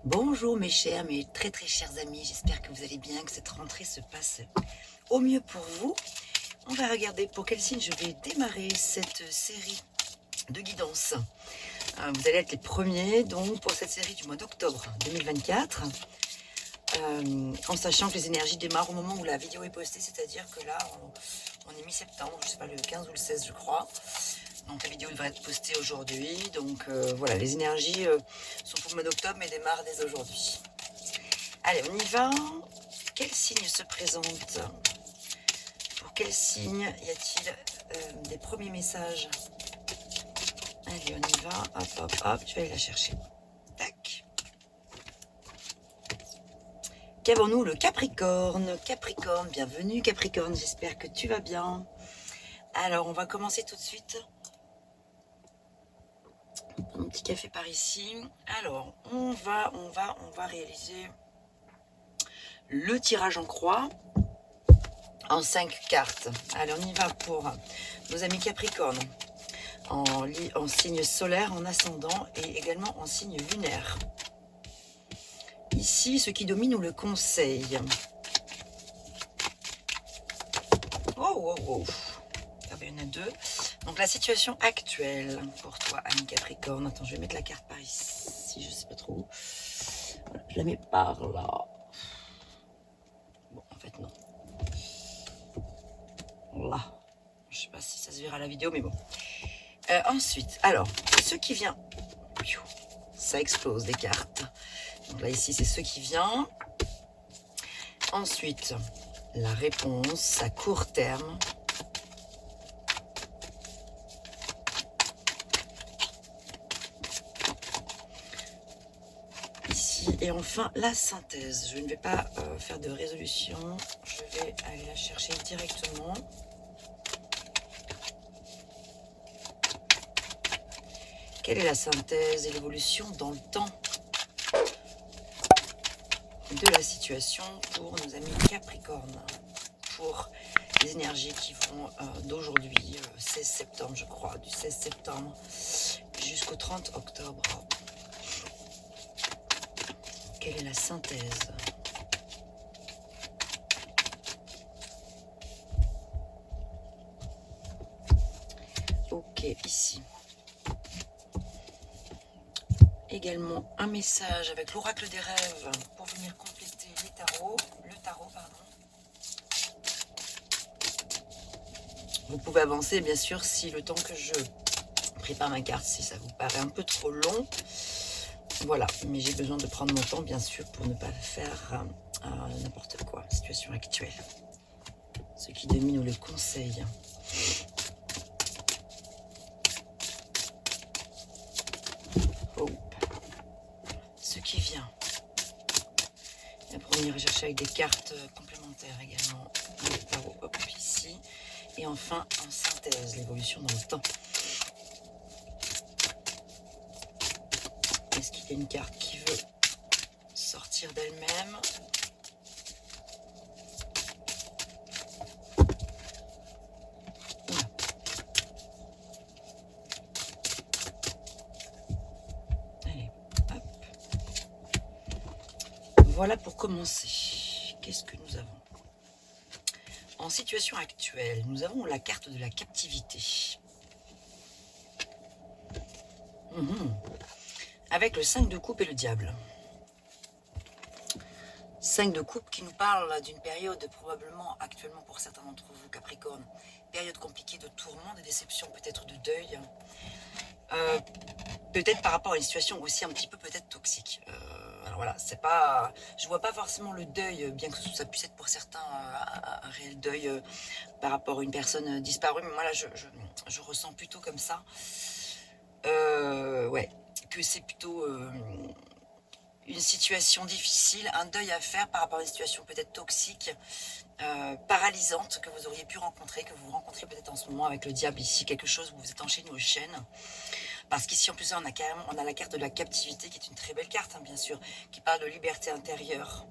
Bonjour mes chers, mes très très chers amis, j'espère que vous allez bien, que cette rentrée se passe au mieux pour vous. On va regarder pour quel signe je vais démarrer cette série de guidance. Vous allez être les premiers donc pour cette série du mois d'octobre 2024. En sachant que les énergies démarrent au moment où la vidéo est postée, c'est-à-dire que là on est mi-septembre, je sais pas, le 15 ou le 16 je crois. Donc la vidéo devrait être postée aujourd'hui. Donc voilà, les énergies sont pour le mois d'octobre mais démarrent dès aujourd'hui. Allez, on y va. Quel signe se présente? Pour quel signe y a-t-il des premiers messages? Allez, on y va. Hop, hop, hop. Tu vas aller la chercher. Tac. Qu'avons-nous? Le Capricorne. Capricorne, bienvenue Capricorne. J'espère que tu vas bien. Alors, on va commencer tout de suite. Un petit café par ici. Alors, on va réaliser le tirage en croix en 5 cartes. Allez, on y va pour nos amis Capricorne en signe solaire, en ascendant et également en signe lunaire. Ici, ce qui domine ou le conseil. Oh, oh, oh. Ah ben, il y en a deux. Donc la situation actuelle pour toi, ami Capricorne. Attends, je vais mettre la carte par ici, je sais pas trop où. Voilà, je la mets par là. Bon, en fait, non. Là. Je sais pas si ça se verra à la vidéo, mais bon. Ensuite, alors, ce qui vient. Ça explose des cartes. Donc là, ici, c'est ce qui vient. Ensuite, la réponse à court terme. Ici, et enfin, la synthèse. Je ne vais pas faire de résolution. Je vais aller la chercher directement. Quelle est la synthèse et l'évolution dans le temps de la situation pour nos amis Capricorne, pour les énergies qui vont d'aujourd'hui, 16 septembre je crois, du 16 septembre jusqu'au 30 octobre. Quelle est la synthèse? Ok, ici. Également un message avec l'oracle des rêves pour venir compléter le tarot, pardon. Vous pouvez avancer bien sûr si le temps que je prépare ma carte, si ça vous paraît un peu trop long. Voilà, mais j'ai besoin de prendre mon temps bien sûr pour ne pas faire n'importe quoi. Situation actuelle. Ce qui domine ou le conseil. Oh. Ce qui vient. Et après on ira chercher avec des cartes complémentaires également. Le tarot, hop, ici. Et enfin, en synthèse, l'évolution dans le temps. Est-ce qu'il y a une carte qui veut sortir d'elle-même? Allez, hop. Voilà pour commencer. Qu'est-ce que nous avons? En situation actuelle, nous avons la carte de la captivité. Avec le 5 de coupe et le diable. 5 de coupe qui nous parle d'une période probablement actuellement pour certains d'entre vous, Capricorne. Période compliquée de tourment, de déception, peut-être de deuil. Peut-être par rapport à une situation aussi un petit peu peut-être toxique. Alors voilà, c'est pas, je vois pas forcément le deuil, bien que ça puisse être pour certains un réel deuil par rapport à une personne disparue, mais moi là je ressens plutôt comme ça, ouais, que c'est plutôt une situation difficile, un deuil à faire par rapport à une situation peut-être toxique, paralysante que vous auriez pu rencontrer, que vous rencontrez peut-être en ce moment avec le diable ici, quelque chose où vous êtes enchaîné aux chaînes. Parce qu'ici, en plus, on a la carte de la captivité, qui est une très belle carte, hein, bien sûr, qui parle de liberté intérieure.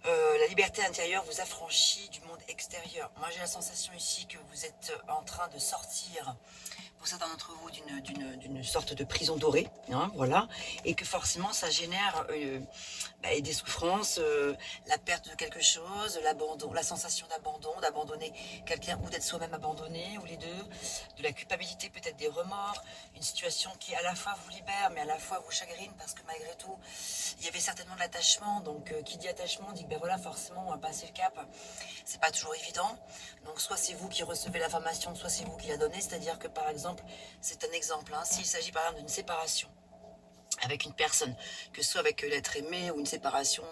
La liberté intérieure vous affranchit du monde extérieur. Moi, j'ai la sensation ici que vous êtes en train de sortir. pour certains d'entre vous, d'une sorte de prison dorée, hein, voilà, et que forcément ça génère des souffrances, la perte de quelque chose, l'abandon, la sensation d'abandonner quelqu'un ou d'être soi-même abandonné, ou les deux, de la culpabilité, peut-être des remords, une situation qui à la fois vous libère, mais à la fois vous chagrine, parce que malgré tout, il y avait certainement de l'attachement, donc qui dit attachement dit que ben voilà, forcément, on va passer le cap, c'est pas toujours évident, donc soit c'est vous qui recevez l'information, soit c'est vous qui la donnez, c'est-à-dire que par exemple, c'est un exemple, hein, s'il s'agit par exemple d'une séparation, avec une personne, que ce soit avec l'être aimé ou une séparation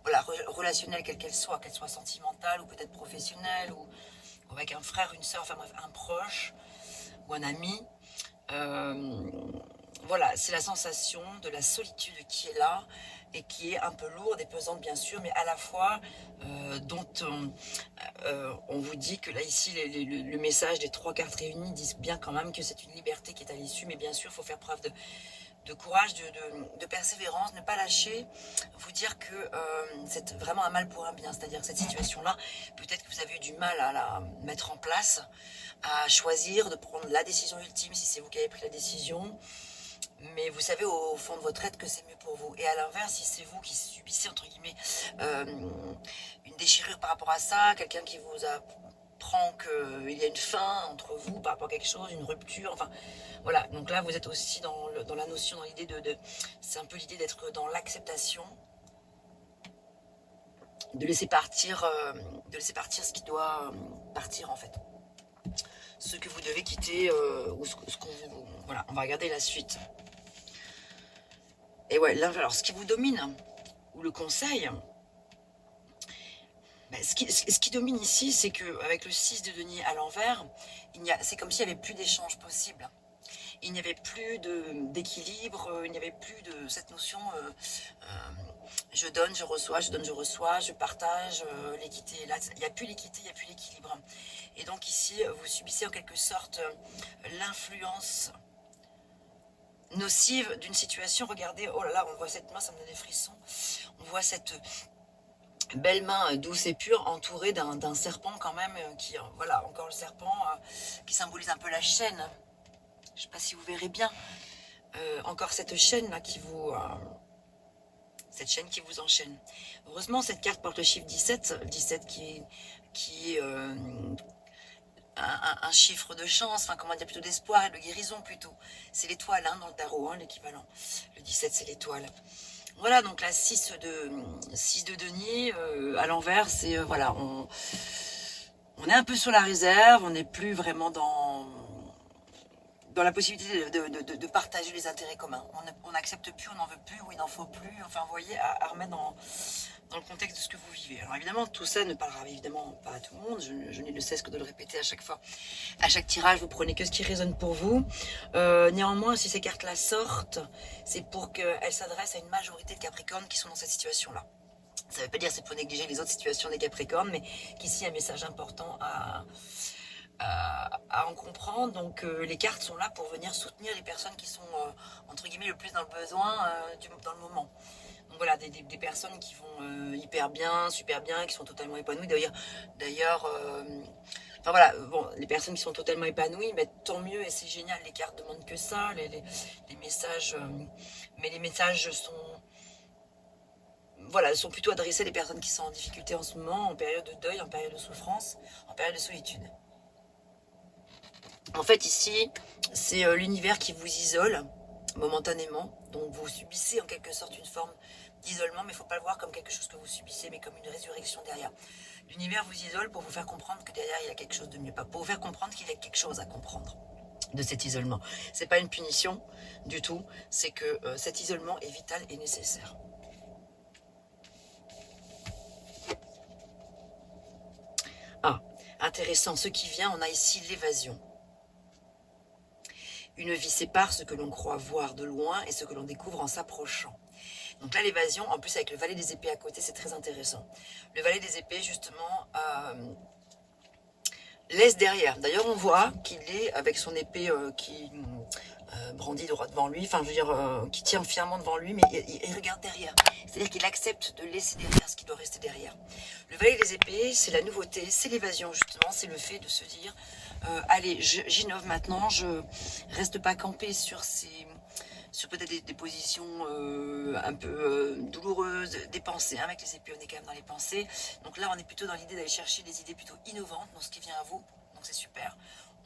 voilà, relationnelle quelle qu'elle soit sentimentale ou peut-être professionnelle, ou avec un frère, une soeur, enfin bref, un proche ou un ami. Voilà, c'est la sensation de la solitude qui est là et qui est un peu lourde et pesante bien sûr, mais à la fois dont on vous dit que là ici le message des 3 cartes réunies disent bien quand même que c'est une liberté qui est à l'issue, mais bien sûr il faut faire preuve de courage, de persévérance, ne pas lâcher, vous dire que c'est vraiment un mal pour un bien, c'est-à-dire que cette situation-là, peut-être que vous avez eu du mal à la mettre en place, à choisir, de prendre la décision ultime si c'est vous qui avez pris la décision, mais vous savez au fond de votre être que c'est mieux pour vous. Et à l'inverse, si c'est vous qui subissez, entre guillemets, une déchirure par rapport à ça, quelqu'un qui vous apprend qu'il y a une fin entre vous par rapport à quelque chose, une rupture, enfin voilà, donc là vous êtes aussi dans la notion, dans l'idée c'est un peu l'idée d'être dans l'acceptation, de laisser partir ce qui doit partir en fait, ce que vous devez quitter, ou ce qu'on vous... Voilà, on va regarder la suite. Et ouais, là, alors ce qui vous domine, ou le conseil, ce qui domine ici, c'est qu'avec le 6 de denier à l'envers, c'est comme s'il n'y avait plus d'échange possible. Il n'y avait plus d'équilibre, il n'y avait plus de cette notion je donne, je reçois, je donne, je reçois, je partage, l'équité. Là, il n'y a plus l'équité, il n'y a plus l'équilibre. Et donc ici, vous subissez en quelque sorte l'influence nocive d'une situation. Regardez, oh là là, on voit cette main, ça me donne des frissons. On voit cette belle main douce et pure entourée d'un serpent quand même, qui, voilà, encore le serpent qui symbolise un peu la chaîne. Je ne sais pas si vous verrez bien. Encore cette chaîne là qui vous... cette chaîne qui vous enchaîne. Heureusement, cette carte porte le chiffre 17. 17 qui est un chiffre de chance, enfin comment dire, plutôt d'espoir et de guérison plutôt. C'est l'étoile hein, dans le tarot, hein, l'équivalent. Le 17, c'est l'étoile. Voilà, donc la 6 de denier à l'envers, c'est voilà, on est un peu sur la réserve, on n'est plus vraiment dans la possibilité de partager les intérêts communs. On n'accepte plus, on n'en veut plus, ou il n'en faut plus, enfin vous voyez, à remettre dans le contexte de ce que vous vivez. Alors évidemment, tout ça ne parlera évidemment pas à tout le monde, je n'ai de cesse que de le répéter à chaque fois. À chaque tirage, vous prenez que ce qui résonne pour vous. Néanmoins, si ces cartes-là sortent, c'est pour qu'elles s'adressent à une majorité de Capricornes qui sont dans cette situation-là. Ça ne veut pas dire que c'est pour négliger les autres situations des Capricornes, mais qu'ici, il y a un message important à en comprendre. Donc les cartes sont là pour venir soutenir les personnes qui sont entre guillemets le plus dans le besoin dans le moment. Donc voilà, des personnes qui vont hyper bien, super bien, qui sont totalement épanouies. D'ailleurs enfin voilà, bon, les personnes qui sont totalement épanouies, mais tant mieux et c'est génial. Les cartes demandent que ça, les messages, mais les messages sont plutôt adressés à des personnes qui sont en difficulté en ce moment, en période de deuil, en période de souffrance, en période de solitude. En fait, ici, c'est l'univers qui vous isole momentanément. Donc, vous subissez en quelque sorte une forme d'isolement, mais il ne faut pas le voir comme quelque chose que vous subissez, mais comme une résurrection derrière. L'univers vous isole pour vous faire comprendre que derrière, il y a quelque chose de mieux. Pas pour vous faire comprendre qu'il y a quelque chose à comprendre de cet isolement. Ce n'est pas une punition du tout, c'est que cet isolement est vital et nécessaire. Ah, intéressant, ce qui vient, on a ici l'évasion. Une vie sépare ce que l'on croit voir de loin et ce que l'on découvre en s'approchant. Donc là, l'évasion, en plus avec le valet des épées à côté, c'est très intéressant. Le valet des épées, justement, laisse derrière. D'ailleurs, on voit qu'il est avec son épée qui brandit droit devant lui, enfin, je veux dire, qui tient fièrement devant lui, mais il regarde derrière. C'est-à-dire qu'il accepte de laisser derrière ce qui doit rester derrière. Le valet des épées, c'est la nouveauté, c'est l'évasion, justement, c'est le fait de se dire... Allez, j'innove maintenant, je reste pas campée sur peut-être des positions un peu douloureuses, des pensées, hein, avec les épées on est quand même dans les pensées, donc là on est plutôt dans l'idée d'aller chercher des idées plutôt innovantes dans ce qui vient à vous, donc c'est super,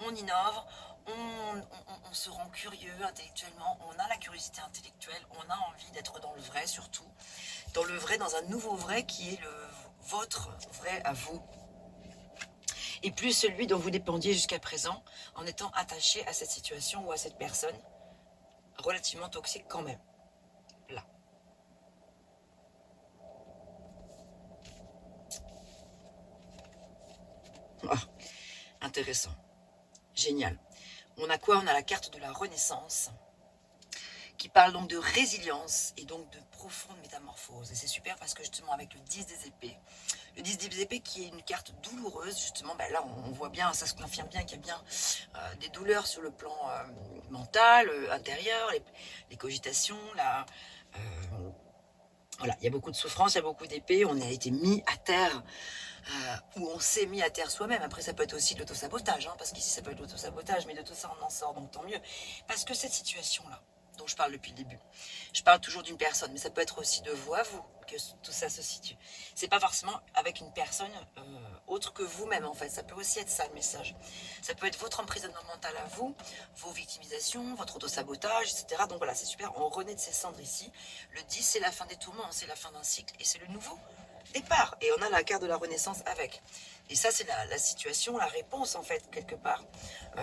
on innove, on se rend curieux intellectuellement, on a la curiosité intellectuelle, on a envie d'être dans le vrai surtout, dans le vrai, dans un nouveau vrai qui est votre vrai à vous, et plus celui dont vous dépendiez jusqu'à présent en étant attaché à cette situation ou à cette personne relativement toxique quand même. Là. Oh, intéressant. Génial. On a quoi? On a la carte de la Renaissance qui parle donc de résilience et donc de profonde métamorphose. Et c'est super parce que justement avec le 10 des épées, le 10 des épées qui est une carte douloureuse, justement, ben là on voit bien, ça se confirme bien qu'il y a bien des douleurs sur le plan mental, intérieur, les cogitations, voilà, il y a beaucoup de souffrance, il y a beaucoup d'épées, on a été mis à terre, ou on s'est mis à terre soi-même. Après ça peut être aussi de l'autosabotage, hein, parce qu'ici ça peut être de l'autosabotage, mais de tout ça on en sort, donc tant mieux. Parce que cette situation-là, dont je parle depuis le début, je parle toujours d'une personne, mais ça peut être aussi de vous à vous que tout ça se situe. C'est pas forcément avec une personne autre que vous-même en fait, ça peut aussi être ça le message. Ça peut être votre emprisonnement mental à vous, vos victimisations, votre autosabotage, etc. Donc voilà, c'est super, on renaît de ses cendres ici. Le 10 c'est la fin des tourments, c'est la fin d'un cycle et c'est le nouveau départ. Et on a la carte de la Renaissance avec. Et ça, c'est la situation, la réponse, en fait, quelque part.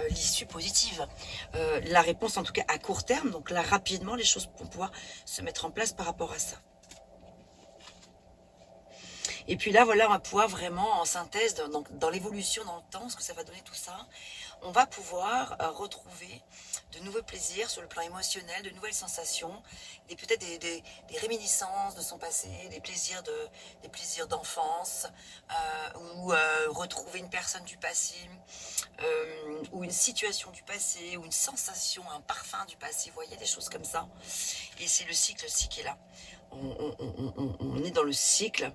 L'issue positive. La réponse, en tout cas, à court terme. Donc là, rapidement, les choses vont pouvoir se mettre en place par rapport à ça. Et puis là, voilà, on va pouvoir vraiment, en synthèse, dans l'évolution, dans le temps, ce que ça va donner tout ça, on va pouvoir retrouver de nouveaux plaisirs sur le plan émotionnel, de nouvelles sensations, peut-être des réminiscences de son passé, des plaisirs d'enfance, ou retrouver une personne du passé, ou une situation du passé, ou une sensation, un parfum du passé, vous voyez, des choses comme ça. Et c'est le cycle aussi qui est là. On est dans le cycle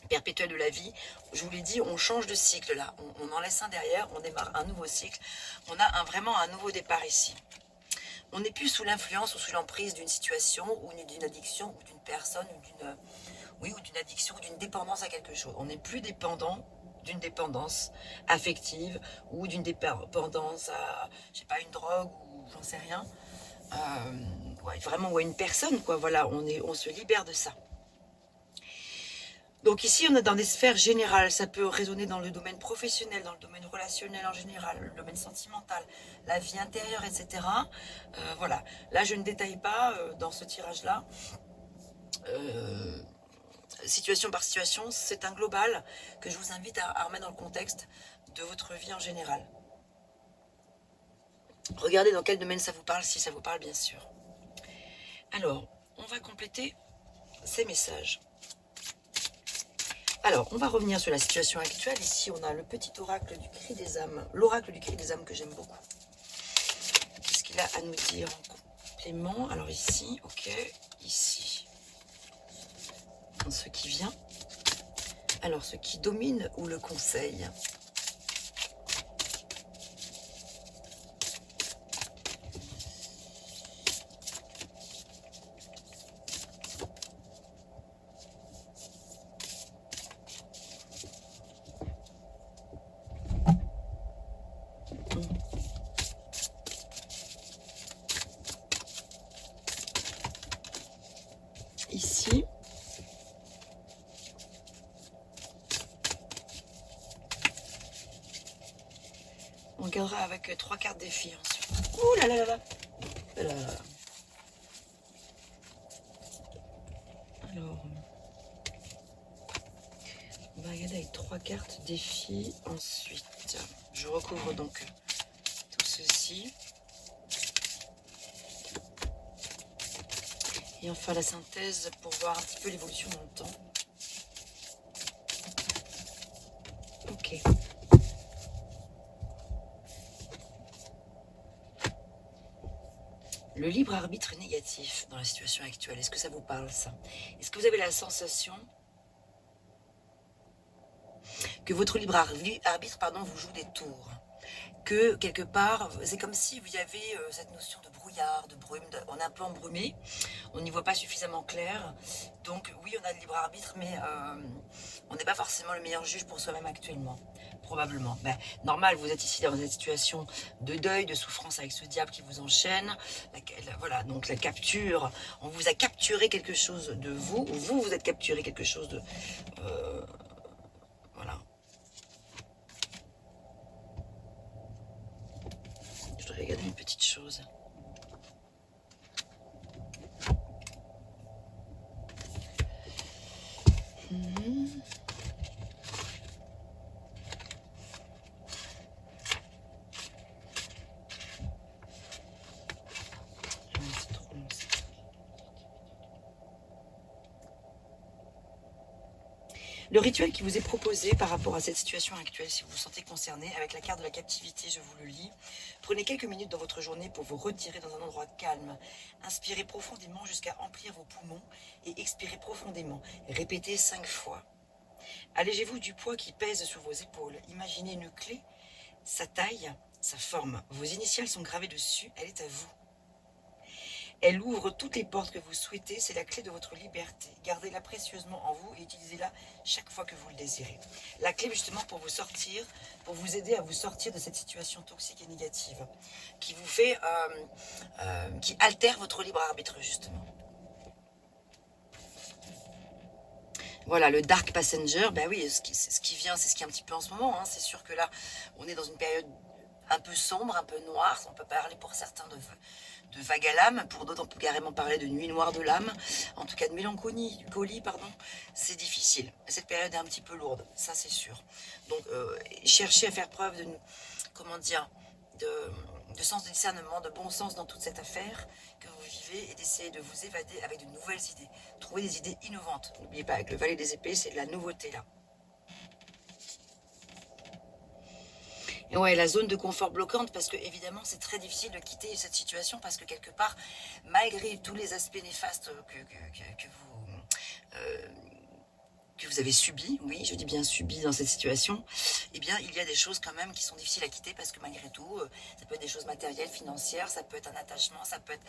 perpétuel de la vie. Je vous l'ai dit, on change de cycle là, on en laisse un derrière, on démarre un nouveau cycle, on a vraiment un nouveau départ ici. On n'est plus sous l'influence ou sous l'emprise d'une situation ou d'une addiction ou d'une personne ou d'une addiction ou d'une dépendance à quelque chose. On n'est plus dépendant d'une dépendance affective ou d'une dépendance à, je sais pas, une drogue ou j'en sais rien. Ouais, vraiment, ouais, une personne, quoi, voilà, on se libère de ça. Donc ici, on est dans des sphères générales, ça peut résonner dans le domaine professionnel, dans le domaine relationnel en général, le domaine sentimental, la vie intérieure, etc. Voilà, là je ne détaille pas dans ce tirage-là. Situation par situation, c'est un global que je vous invite à remettre dans le contexte de votre vie en général. Regardez dans quel domaine ça vous parle, si ça vous parle bien sûr. Alors, on va compléter ces messages. Alors, on va revenir sur la situation actuelle. Ici, on a le petit oracle du cri des âmes. L'oracle du cri des âmes que j'aime beaucoup. Qu'est-ce qu'il a à nous dire en complément? Alors ici, ok. Ici, ce qui vient. Alors, ce qui domine ou le conseil? Ici, on regardera avec 3 cartes défi ensuite. Ouh là là là là, là, là, là. Alors, on va regarder avec 3 cartes défi ensuite. Je recouvre donc tout ceci. Et enfin la synthèse pour voir un petit peu l'évolution dans le temps. Ok. Le libre arbitre négatif dans la situation actuelle, est-ce que ça vous parle ça? Est-ce que vous avez la sensation que votre libre arbitre vous joue des tours? que quelque part, c'est comme si il y avait cette notion de brouillard, de brume, on est un peu embrumé, on n'y voit pas suffisamment clair. Donc oui, on a le libre arbitre, mais on n'est pas forcément le meilleur juge pour soi-même actuellement, probablement. Ben, normal, vous êtes ici dans cette situation de deuil, de souffrance avec ce diable qui vous enchaîne. Voilà, donc la capture, on vous a capturé quelque chose de vous, ou vous êtes capturé quelque chose de... voilà. Je dois regarder une petite chose. Le rituel qui vous est proposé par rapport à cette situation actuelle, si vous vous sentez concerné, avec la carte de la captivité, je vous le lis. Prenez quelques minutes dans votre journée pour vous retirer dans un endroit calme. Inspirez profondément jusqu'à emplir vos poumons et expirez profondément. Répétez 5 fois. Allégez-vous du poids qui pèse sur vos épaules. Imaginez une clé, sa taille, sa forme. Vos initiales sont gravées dessus, elle est à vous. Elle ouvre toutes les portes que vous souhaitez, c'est la clé de votre liberté. Gardez-la précieusement en vous et utilisez-la chaque fois que vous le désirez. La clé justement pour vous sortir, pour vous aider à vous sortir de cette situation toxique et négative, qui vous fait, qui altère votre libre arbitre justement. Voilà, le Dark Passenger, ben oui, c'est ce qui vient, c'est ce qui est un petit peu en ce moment. Hein. C'est sûr que là, on est dans une période un peu sombre, un peu noire. On peut parler pour certains de vague à l'âme, pour d'autres on peut carrément parler de nuit noire de l'âme, en tout cas de mélancolie, pardon, c'est difficile. Cette période est un petit peu lourde, ça c'est sûr. Donc cherchez à faire preuve de, comment dire, de sens de discernement, de bon sens dans toute cette affaire que vous vivez et d'essayer de vous évader avec de nouvelles idées. Trouver des idées innovantes. N'oubliez pas, avec le valet des épées, c'est de la nouveauté là. Et ouais, la zone de confort bloquante, parce que évidemment c'est très difficile de quitter cette situation, parce que quelque part, malgré tous les aspects néfastes que vous avez subis, oui, je dis bien subis dans cette situation, eh bien il y a des choses quand même qui sont difficiles à quitter, parce que malgré tout, ça peut être des choses matérielles, financières, ça peut être un attachement, ça peut être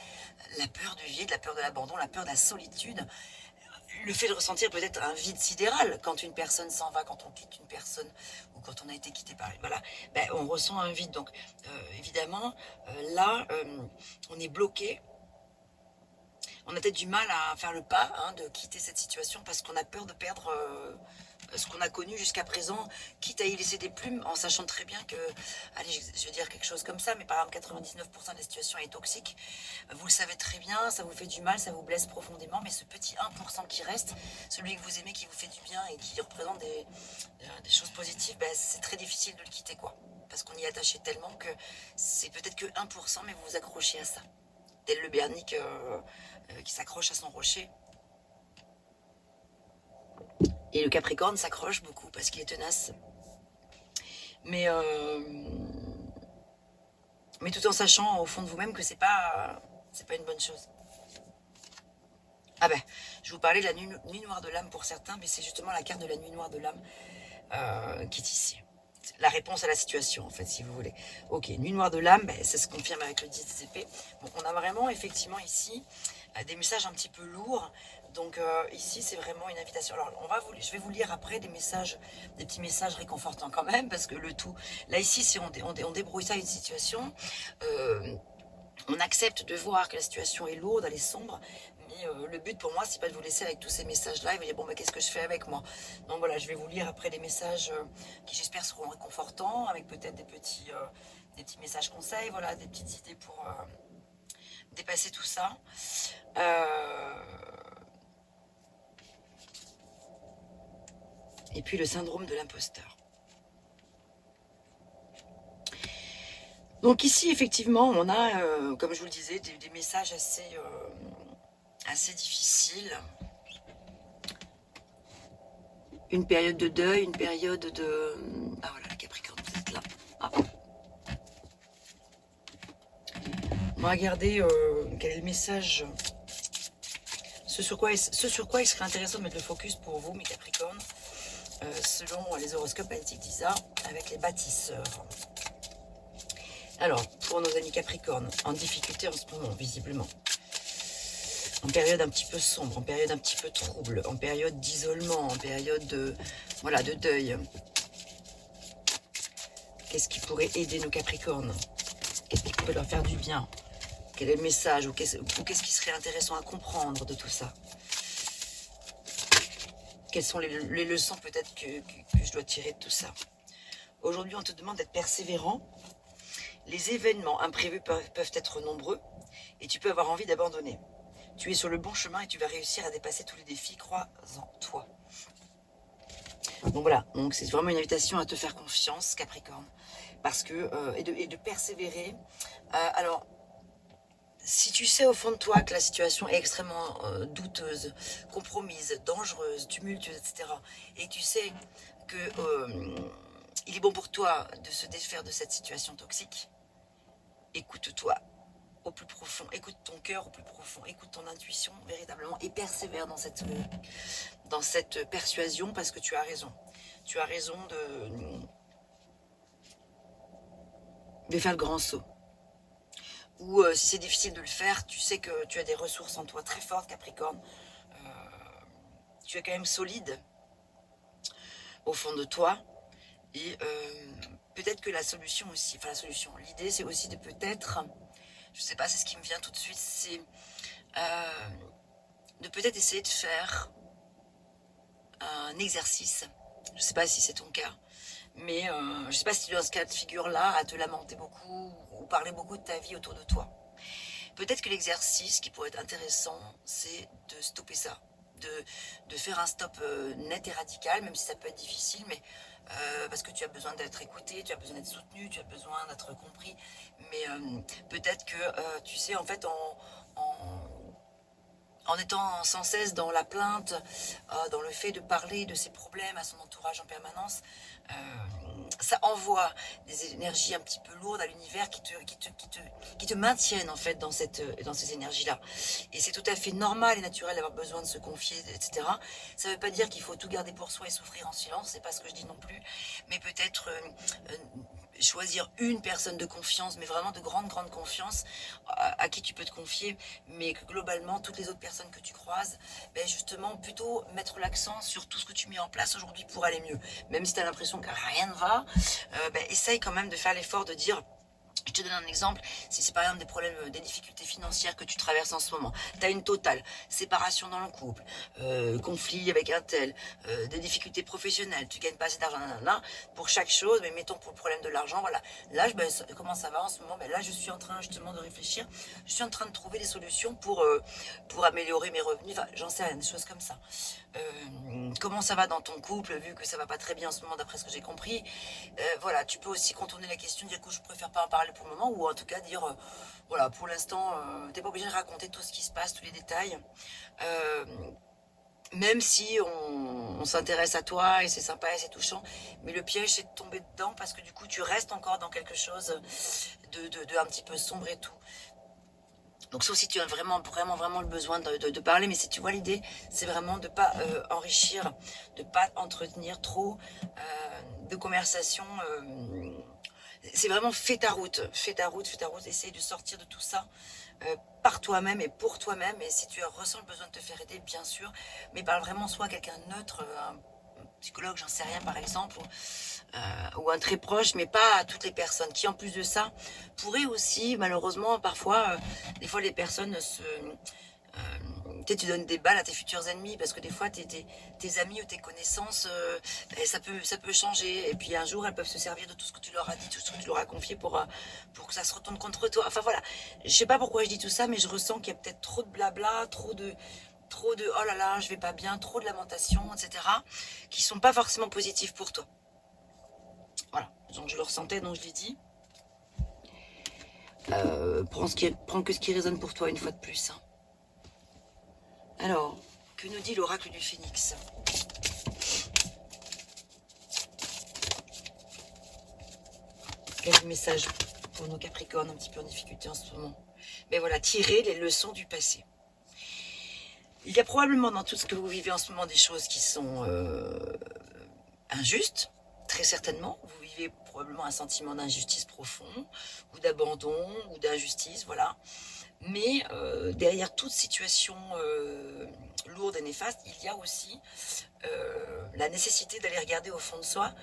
la peur du vide, la peur de l'abandon, la peur de la solitude. Le fait de ressentir peut-être un vide sidéral quand une personne s'en va, quand on quitte une personne ou quand on a été quitté par elle, voilà, ben, on ressent un vide. Donc évidemment, là, on est bloqué. On a peut-être du mal à faire le pas de quitter cette situation parce qu'on a peur de perdre ce qu'on a connu jusqu'à présent, quitte à y laisser des plumes, en sachant très bien que, allez, je vais dire quelque chose comme ça, mais par exemple 99% de la situation est toxique. Vous le savez très bien, ça vous fait du mal, ça vous blesse profondément, mais ce petit 1% qui reste, celui que vous aimez, qui vous fait du bien et qui représente des choses positives, ben, c'est très difficile de le quitter, quoi. Parce qu'on y est attaché tellement que c'est peut-être que 1%, mais vous vous accrochez à ça. Tel le Bernic qui s'accroche à son rocher. Et le Capricorne s'accroche beaucoup parce qu'il est tenace. Mais tout en sachant au fond de vous-même que c'est pas une bonne chose. Ah ben, je vous parlais de la nuit noire de l'âme pour certains, mais c'est justement la carte de la nuit noire de l'âme qui est ici. La réponse à la situation, en fait, si vous voulez. Ok, nuit noire de l'âme, ben, ça se confirme avec le 10 des épées. Bon, on a vraiment, effectivement, ici, des messages un petit peu lourds. Donc, ici, c'est vraiment une invitation. Alors, je vais vous lire après des petits messages réconfortants quand même, parce que le tout... Là, ici, si on débrouille ça, une situation... on accepte de voir que la situation est lourde, elle est sombre, mais le but pour moi, c'est pas de vous laisser avec tous ces messages-là et vous dire, bon, mais qu'est-ce que je fais avec moi? Donc voilà, je vais vous lire après des messages qui, j'espère, seront réconfortants, avec peut-être des petits messages conseils, voilà, des petites idées pour dépasser tout ça. Et puis le syndrome de l'imposteur. Donc ici, effectivement, on a, comme je vous le disais, des messages assez difficiles. Une période de deuil, une période de... Ah voilà, le Capricorne, vous êtes là. Ah. On va regarder quel est le message. Ce sur quoi il serait intéressant de mettre le focus pour vous, mes Capricornes, selon les horoscopes politiques d'Isa, avec les bâtisseurs. Alors, pour nos amis Capricorne, en difficulté en ce moment, visiblement. En période un petit peu sombre, en période un petit peu trouble, en période d'isolement, en période de, voilà, de deuil. Qu'est-ce qui pourrait aider nos Capricornes? Qu'est-ce qui pourrait leur faire du bien? Quel est le message? Ou qu'est-ce qui serait intéressant à comprendre de tout ça? Quelles sont les leçons peut-être que je dois tirer de tout ça? Aujourd'hui, on te demande d'être persévérant. Les événements imprévus peuvent être nombreux et tu peux avoir envie d'abandonner. Tu es sur le bon chemin et tu vas réussir à dépasser tous les défis. Crois en toi. Donc voilà, donc c'est vraiment une invitation à te faire confiance, Capricorne, parce que et de persévérer. Alors, si tu sais au fond de toi que la situation est extrêmement douteuse, compromise, dangereuse, tumultueuse, etc., et tu sais que il est bon pour toi de se défaire de cette situation toxique, écoute-toi au plus profond, écoute ton cœur au plus profond, écoute ton intuition véritablement et persévère dans cette persuasion parce que tu as raison. Tu as raison de faire le grand saut. Ou si c'est difficile de le faire, tu sais que tu as des ressources en toi très fortes, Capricorne. Tu es quand même solide au fond de toi. Et peut-être que la solution aussi, enfin la solution, l'idée c'est aussi de peut-être, je sais pas, c'est ce qui me vient tout de suite, c'est de peut-être essayer de faire un exercice. Je sais pas si c'est ton cas, mais je sais pas si tu es dans ce cas de figure-là, à te lamenter beaucoup ou parler beaucoup de ta vie autour de toi. Peut-être que l'exercice qui pourrait être intéressant, c'est de stopper ça, de faire un stop net et radical, même si ça peut être difficile, mais parce que tu as besoin d'être écouté, tu as besoin d'être soutenu, tu as besoin d'être compris, mais peut-être que, tu sais, en fait, en étant sans cesse dans la plainte, dans le fait de parler de ses problèmes à son entourage en permanence, ça envoie des énergies un petit peu lourdes à l'univers qui te maintiennent en fait dans ces énergies-là. Et c'est tout à fait normal et naturel d'avoir besoin de se confier, etc. Ça ne veut pas dire qu'il faut tout garder pour soi et souffrir en silence, c'est pas ce que je dis non plus, mais peut-être choisir une personne de confiance, mais vraiment de grande confiance, à qui tu peux te confier, mais que globalement, toutes les autres personnes que tu croises, ben justement, plutôt mettre l'accent sur tout ce que tu mets en place aujourd'hui pour aller mieux. Même si tu as l'impression que rien ne va, ben essaye quand même de faire l'effort de dire... Je te donne un exemple, si c'est par exemple des problèmes, des difficultés financières que tu traverses en ce moment, tu as une totale séparation dans le couple, conflit avec un tel, des difficultés professionnelles, tu gagnes pas assez d'argent, pour chaque chose, mais mettons pour le problème de l'argent, voilà. Là, comment ça va en ce moment? Ben là, je suis en train justement de réfléchir, je suis en train de trouver des solutions pour améliorer mes revenus, enfin, j'en sais rien, des choses comme ça. Comment ça va dans ton couple, vu que ça va pas très bien en ce moment d'après ce que j'ai compris. Voilà, tu peux aussi contourner la question, dire que je préfère pas en parler pour le moment, ou en tout cas dire, voilà, pour l'instant, t'es pas obligé de raconter tout ce qui se passe, tous les détails. Même si on s'intéresse à toi et c'est sympa et c'est touchant, mais le piège c'est de tomber dedans parce que du coup tu restes encore dans quelque chose de un petit peu sombre et tout. Donc sauf si tu as vraiment le besoin de parler, mais si tu vois l'idée, c'est vraiment de ne pas enrichir, de ne pas entretenir trop de conversations. C'est vraiment fais ta route, essaye de sortir de tout ça par toi-même et pour toi-même. Et si tu ressens le besoin de te faire aider, bien sûr, mais parle vraiment soit à quelqu'un de neutre, un psychologue, j'en sais rien par exemple, ou un très proche, mais pas à toutes les personnes qui en plus de ça pourraient aussi malheureusement parfois, des fois les personnes tu donnes des balles à tes futurs ennemis parce que des fois tes amis ou tes connaissances ça peut changer et puis un jour elles peuvent se servir de tout ce que tu leur as dit, tout ce que tu leur as confié pour que ça se retourne contre toi. Enfin voilà, je sais pas pourquoi je dis tout ça, mais je ressens qu'il y a peut-être trop de blabla, trop de oh là là je vais pas bien, trop de lamentations, etc., qui sont pas forcément positifs pour toi. Voilà, donc je le ressentais, donc je l'ai dit. Prends que ce qui résonne pour toi une fois de plus. Hein. Alors, que nous dit l'oracle du Phénix? Quel message pour nos Capricornes un petit peu en difficulté en ce moment? Mais voilà, tirer les leçons du passé. Il y a probablement dans tout ce que vous vivez en ce moment des choses qui sont injustes, très certainement. Vous vivez qui est probablement un sentiment d'injustice profond, ou d'abandon, ou d'injustice, voilà. Mais derrière toute situation lourde et néfaste, il y a aussi la nécessité d'aller regarder au fond de soi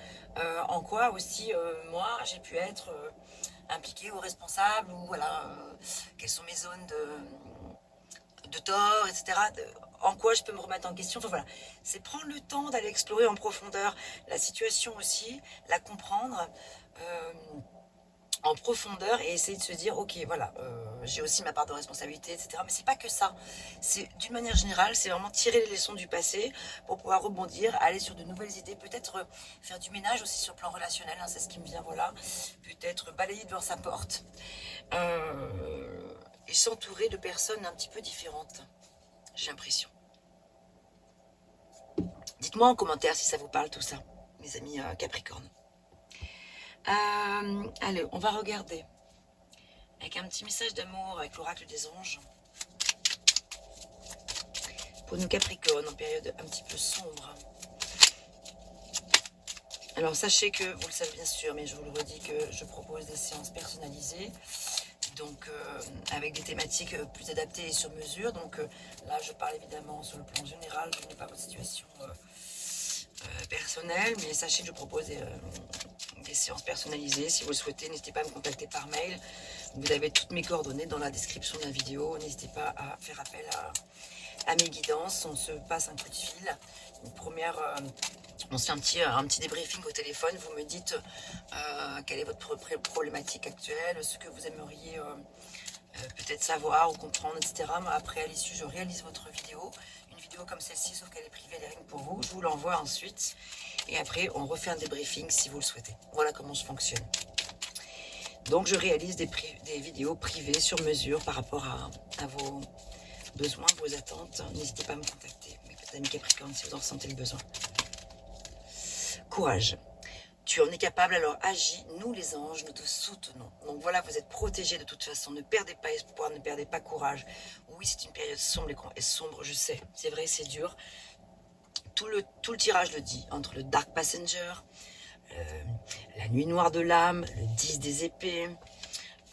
en quoi aussi moi j'ai pu être impliquée ou responsable, ou voilà, quelles sont mes zones de tort, etc. En quoi je peux me remettre en question. Enfin voilà, c'est prendre le temps d'aller explorer en profondeur la situation aussi, la comprendre en profondeur et essayer de se dire ok voilà, j'ai aussi ma part de responsabilité, etc. Mais c'est pas que ça, c'est d'une manière générale, c'est vraiment tirer les leçons du passé pour pouvoir rebondir, aller sur de nouvelles idées, peut-être faire du ménage aussi sur le plan relationnel, hein, c'est ce qui me vient, voilà, peut-être balayer devant sa porte et s'entourer de personnes un petit peu différentes, j'ai l'impression. Dites-moi en commentaire si ça vous parle tout ça, mes amis Capricorne. Allez, on va regarder avec un petit message d'amour avec l'oracle des anges pour nos Capricornes en période un petit peu sombre. Alors sachez que, vous le savez bien sûr, mais je vous le redis, que je propose des séances personnalisées, donc avec des thématiques plus adaptées et sur mesure. Donc là je parle évidemment sur le plan général, je n'ai pas votre situation personnelle, mais sachez que je propose des séances personnalisées. Si vous le souhaitez, n'hésitez pas à me contacter par mail. Vous avez toutes mes coordonnées dans la description de la vidéo. N'hésitez pas à faire appel à mes guidances. On se passe un coup de fil. Une première, on se fait un petit débriefing au téléphone. Vous me dites quelle est votre problématique actuelle, ce que vous aimeriez peut-être savoir ou comprendre, etc. Moi, après, à l'issue, je réalise votre vidéo. Une vidéo comme celle-ci, sauf qu'elle est privée, elle est rien que pour vous. Je vous l'envoie ensuite. Et après, on refait un débriefing si vous le souhaitez. Voilà comment je fonctionne. Donc, je réalise des vidéos privées sur mesure par rapport à vos besoins, vos attentes. N'hésitez pas à me contacter, mes amis Capricorne, si vous en ressentez le besoin. Courage. Tu en es capable, alors agis. Nous, les anges, nous te soutenons. Donc voilà, vous êtes protégés de toute façon. Ne perdez pas espoir, ne perdez pas courage. Oui, c'est une période sombre, je sais. C'est vrai, c'est dur. Tout le tirage le dit. Entre le Dark Passenger, la nuit noire de l'âme, le 10 des épées,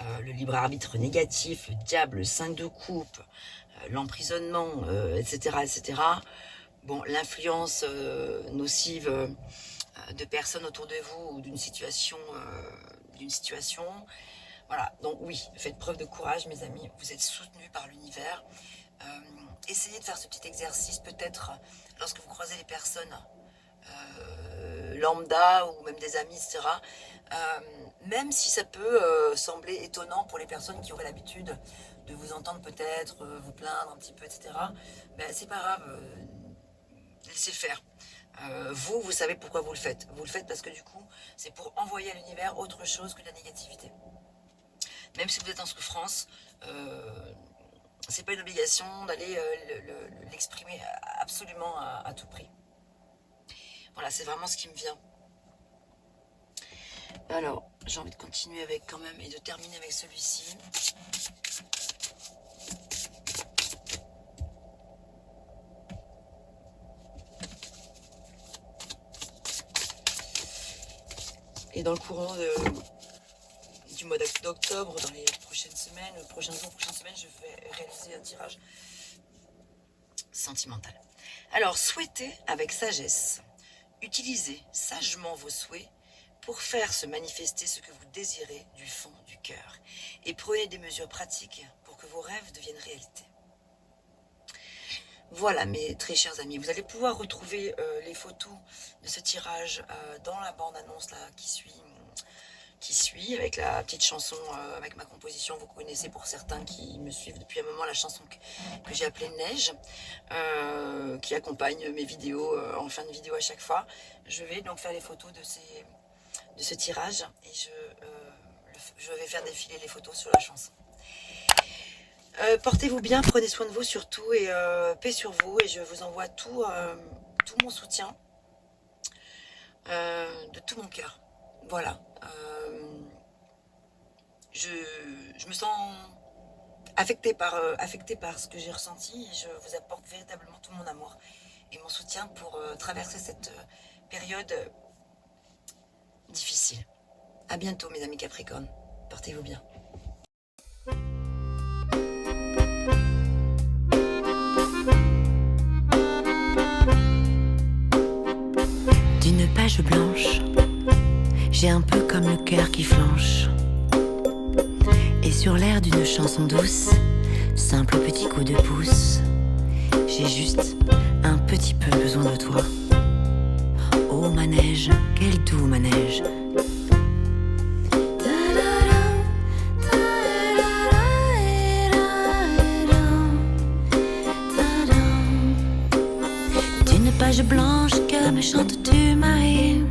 le libre arbitre négatif, le diable, le 5 de coupe, l'emprisonnement, etc., etc. Bon, l'influence nocive de personnes autour de vous ou d'une situation, voilà. Donc oui, faites preuve de courage, mes amis. Vous êtes soutenus par l'univers. Essayez de faire ce petit exercice, peut-être lorsque vous croisez les personnes lambda ou même des amis, etc. Même si ça peut sembler étonnant pour les personnes qui auraient l'habitude de vous entendre peut-être vous plaindre un petit peu, etc. Ben, c'est pas grave, laissez faire. Vous savez pourquoi vous le faites. Vous le faites parce que du coup, c'est pour envoyer à l'univers autre chose que de la négativité. Même si vous êtes en souffrance, c'est pas une obligation d'aller l'exprimer absolument à tout prix. Voilà, c'est vraiment ce qui me vient. Alors, j'ai envie de continuer avec quand même et de terminer avec celui-ci. Et dans le courant du mois d'octobre, dans les prochaines semaines, prochains jours, prochaines semaines, je vais réaliser un tirage sentimental. Alors, souhaitez avec sagesse. Utilisez sagement vos souhaits pour faire se manifester ce que vous désirez du fond du cœur. Et prenez des mesures pratiques pour que vos rêves deviennent réalité. Voilà, mes très chers amis, vous allez pouvoir retrouver les photos de ce tirage dans la bande-annonce là qui suit, avec la petite chanson, avec ma composition. Vous connaissez pour certains qui me suivent depuis un moment la chanson que j'ai appelée Neige, qui accompagne mes vidéos en fin de vidéo à chaque fois. Je vais donc faire les photos de ce tirage et je vais faire défiler les photos sur la chanson. Portez-vous bien, prenez soin de vous surtout et paix sur vous, et je vous envoie tout mon soutien de tout mon cœur. Voilà. Je me sens affectée par ce que j'ai ressenti, et je vous apporte véritablement tout mon amour et mon soutien pour traverser cette période difficile. À bientôt mes amis Capricorne, portez-vous bien. D'une page blanche, j'ai un peu comme le cœur qui flanche. Et sur l'air d'une chanson douce, simple petit coup de pouce, j'ai juste un petit peu besoin de toi. Oh manège, quel doux manège. D'une page blanche que me chantes-tu Marie,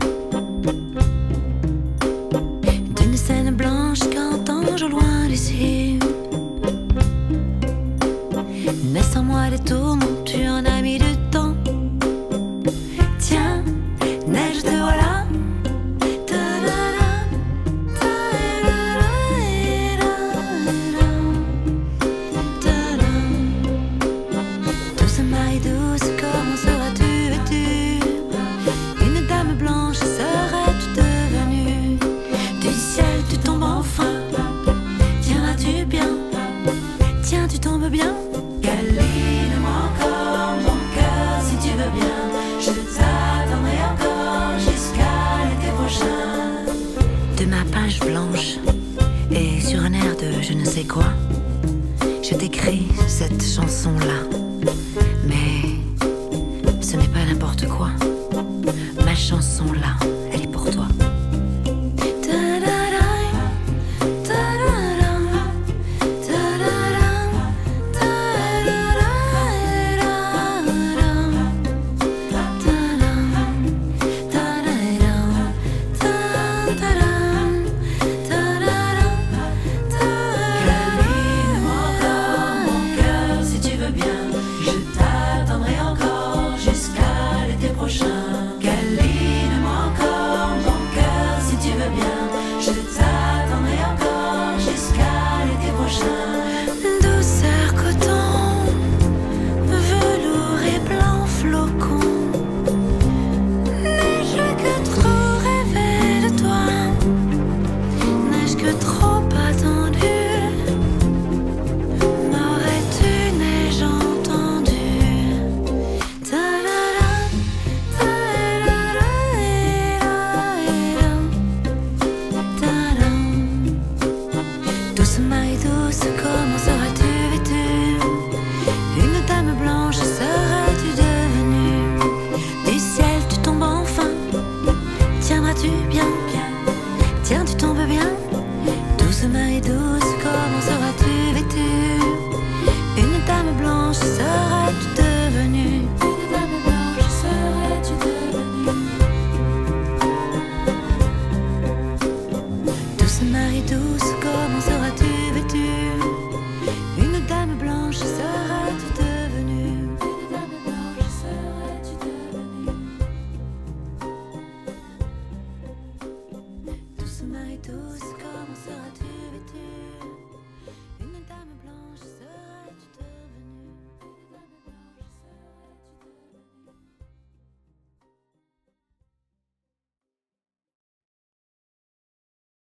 d'une scène blanche qu'entends-je au loin d'ici. Mais sans moi les tourments, tu en as mis du temps. Tiens, neige te voilà. Douce Marie douce, comment seras-tu vêtue? Une dame blanche serais-tu devenue? Du ciel tu tombes enfin. Tiens, vas-tu bien? Tiens, tu tombes bien? Câline-moi encore mon cœur si tu veux bien. Je t'attendrai encore jusqu'à l'été prochain. De ma page blanche et sur un air de je ne sais quoi, je t'écris cette chanson-là.